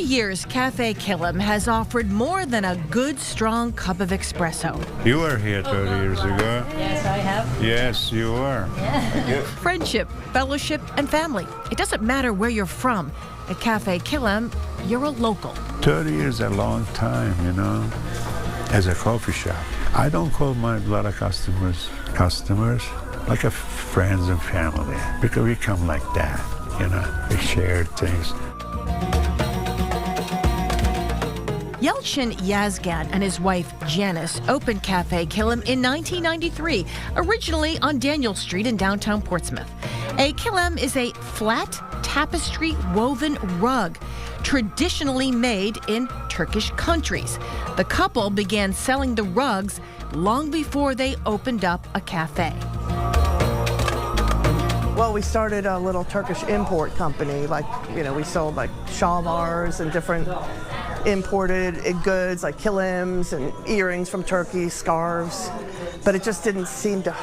years, Caffe Kilim has offered more than a good, strong cup of espresso. You were here 30 years ago. Yes, I have. Yes, you were. Yeah. Friendship, fellowship, and family. It doesn't matter where you're from. At Caffe Kilim, you're a local. 30 years is a long time, you know, as a coffee shop. I don't call my lot of customers like a friends and family, because we come like that, you know, we share things. Yelchin Yazgan and his wife Janice opened Caffe Kilim in 1993, originally on Daniel Street in downtown Portsmouth. A kilim is a flat tapestry woven rug, traditionally made in Turkish countries. The couple began selling the rugs long before they opened up a cafe. Well, we started a little Turkish import company. Like, you know, we sold like shalvars and different imported goods like kilims and earrings from Turkey, scarves, but it just didn't seem to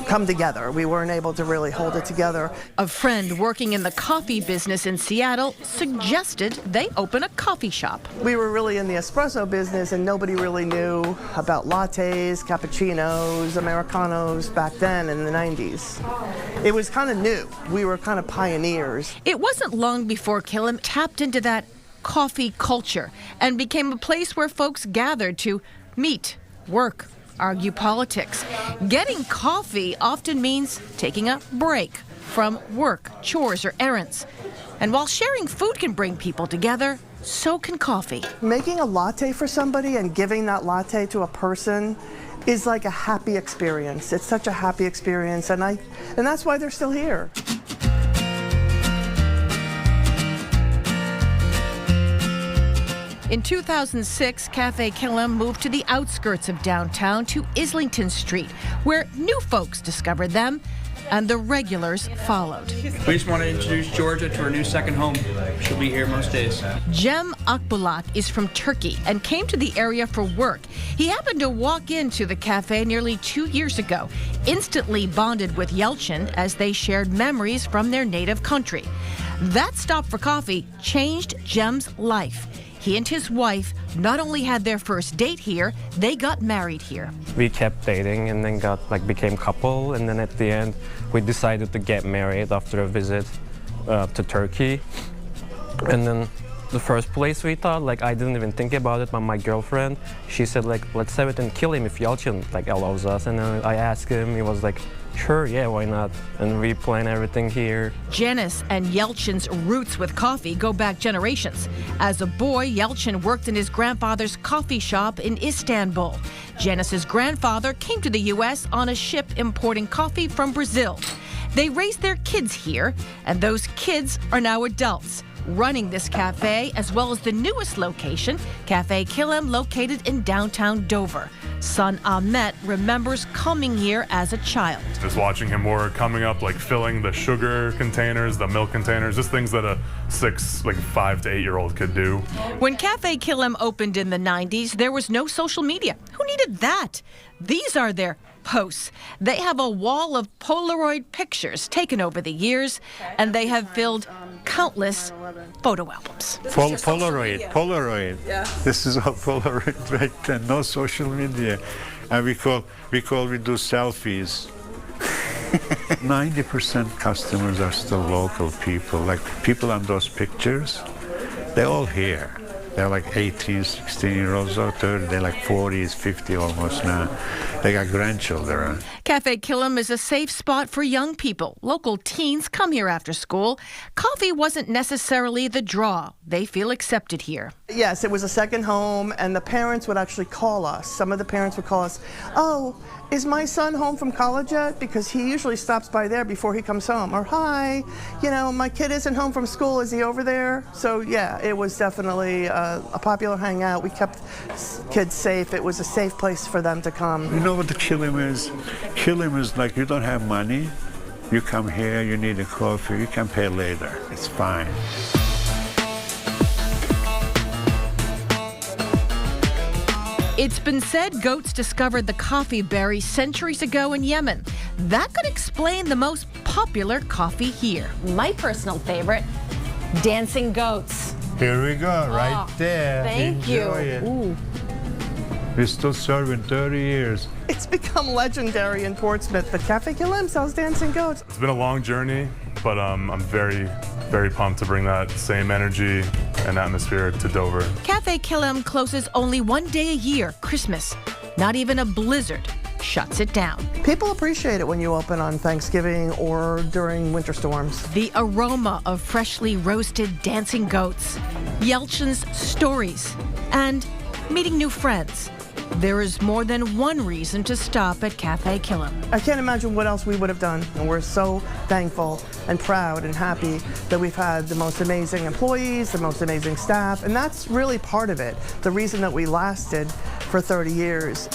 come together. We weren't able to really hold it together. A friend working in the coffee business in Seattle suggested they open a coffee shop. We were really in the espresso business and nobody really knew about lattes, cappuccinos, Americanos back then in the 90s. It was kind of new. We were kind of pioneers. It wasn't long before Kilim tapped into that coffee culture and became a place where folks gathered to meet, work, argue politics. Getting coffee often means taking a break from work, chores, or errands. And while sharing food can bring people together, so can coffee. Making a latte for somebody and giving that latte to a person is like a happy experience. It's such a happy experience, and that's why they're still here. In 2006, Caffe Kilim moved to the outskirts of downtown to Islington Street, where new folks discovered them and the regulars followed. We just want to introduce Georgia to her new second home. She'll be here most days. Cem Akbulat is from Turkey and came to the area for work. He happened to walk into the cafe nearly 2 years ago, instantly bonded with Yelchin as they shared memories from their native country. That stop for coffee changed Cem's life. He and his wife not only had their first date here, they got married here. We kept dating and then became couple, and then at the end we decided to get married after a visit to Turkey. And then the first place we thought, I didn't even think about it, but my girlfriend, she said let's have it in Kilim if Yelchin allows us. And then I asked him, he was like, sure, yeah, why not? And we plan everything here. Janice and Yelchin's roots with coffee go back generations. As a boy, Yelchin worked in his grandfather's coffee shop in Istanbul. Janice's grandfather came to the U.S. on a ship importing coffee from Brazil. They raised their kids here, and those kids are now adults, running this cafe, as well as the newest location, Caffe Kilim, located in downtown Dover. Son Ahmet remembers coming here as a child. Just watching him work, coming up, filling the sugar containers, the milk containers, just things that a 5 to 8 year old could do. When Caffe Kilim opened in the 90s, there was no social media. Who needed that? These are their posts. They have a wall of Polaroid pictures taken over the years, and they have filled countless photo albums. Polaroid. Yeah. This is all Polaroid right then. No social media, and we do selfies. 90% customers are still local people. People on those pictures, they're all here. They're 18, 16-year-olds or 30. They're 40s, 50 almost now. They got grandchildren. Caffe Kilim is a safe spot for young people. Local teens come here after school. Coffee wasn't necessarily the draw. They feel accepted here. Yes, it was a second home, and the parents would actually call us. Some of the parents would call us, oh, is my son home from college yet? Because he usually stops by there before he comes home. Or, hi, my kid isn't home from school. Is he over there? So, yeah, it was definitely a popular hangout. We kept kids safe. It was a safe place for them to come. You know what the Kilim is? Kilim is you don't have money. You come here, you need a coffee, you can pay later. It's fine. It's been said goats discovered the coffee berry centuries ago in Yemen. That could explain the most popular coffee here. My personal favorite, dancing goats. Here we go, right there. Thank Enjoy you. it. Ooh. We're still serving 30 years. It's become legendary in Portsmouth. The Caffe Kilim sells dancing goats. It's been a long journey, but I'm very, very pumped to bring that same energy and atmosphere to Dover. Caffe Kilim closes only one day a year, Christmas. Not even a blizzard shuts it down. People appreciate it when you open on Thanksgiving or during winter storms. The aroma of freshly roasted dancing goats, Yelchin's stories, and meeting new friends. There is more than one reason to stop at Caffe Kilim. I can't imagine what else we would have done. And we're so thankful and proud and happy that we've had the most amazing employees, the most amazing staff, and that's really part of it. The reason that we lasted for 30 years.